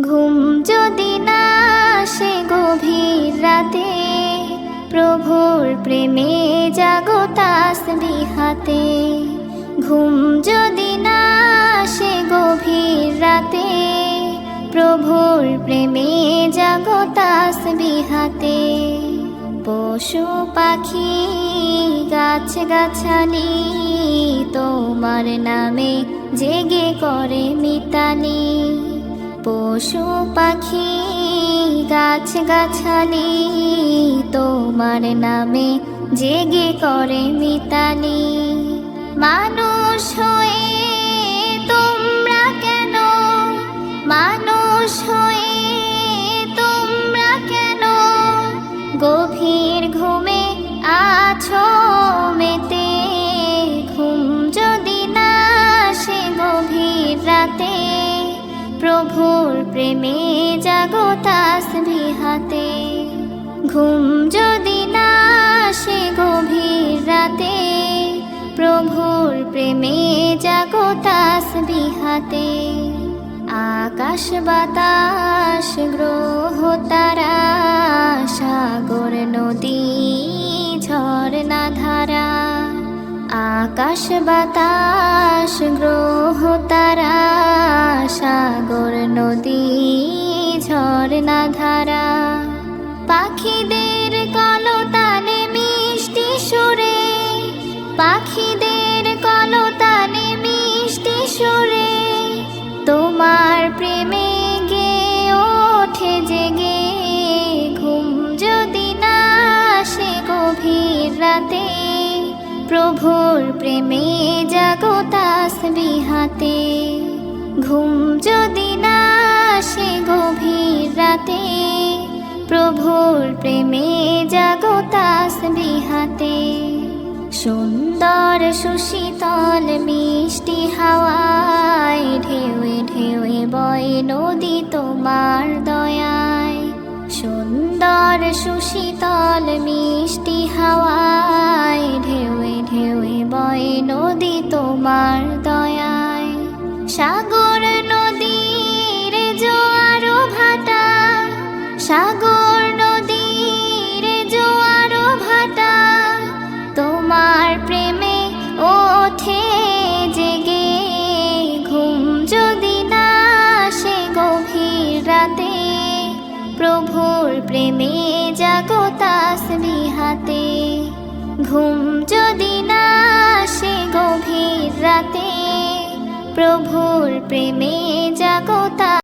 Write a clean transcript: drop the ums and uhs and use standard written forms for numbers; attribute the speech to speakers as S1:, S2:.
S1: ঘুম যদি না আসে গভীর রাতে, প্রভুর প্রেমে জাগো তাসবিহ হাতে। ঘুম যদি না আসে গভীর রাতে, প্রভুর প্রেমে জাগো তাসবিহ হাতে। পশু পাখি গাছ গাছালি তোমার নামে জেগে করে মিতালি। পশু পাখি গাছ গাছালি তোমার নামে জেগে করে মিতালি। মানুষ হয়ে তোমরা কেন, মানুষ হয়ে তোমরা কেন গভীর ঘুমে আছো মেতে। ঘুম যদি না আসে গভীর রাতে, প্রভুর প্রেমে জাগো তাসবিহ হাতে। ঘুম যদি না আসে গভীর রাতে, প্রভুর প্রেমে জাগো তাসবিহ হাতে। আকাশ বাতাস গ্রহ তারা, সাগর নদী ঝরনা ধারা। আকাশ বাতাস গ্রহ তারা, সাগর নদী ঝরনা ধারা। পাখিদের কলতানে মিষ্টি সুরে, পাখিদের কলতানে মিষ্টি সুরে তোমার প্রেমে গে ওঠে জেগে। ঘুম যদি না আসে গভীর রাতে, প্রভুর প্রেমে জাগো তাসবিহ হাতে। ঘুম যদি না আসে গভীর রাতে, প্রভুর প্রেমে জাগো তাসবিহ হাতে। সুন্দর সুশীতল মিষ্টি হাওয়ায় ঢেউয়ে ঢেউয়ে বয় নদী তোমার দয়ায়। সুন্দর সুশীতল মিষ্টি হাওয়ায় ঢেউয়ে ঢেউয়ে বয় নদী তোমার দয়ায়। সাগর নদীর জোয়ার ভাটা, সাগর নদীর জোয়ার ভাটা তোমার প্রেমে ওঠে জেগে। ঘুম যদি না আসে গভীর রাতে, প্রভুর প্রেমে জাগো তাসবিহ হাতে। ঘুম যদি না আসে গভীর রাতে, প্রভুর প্রেমে জাগো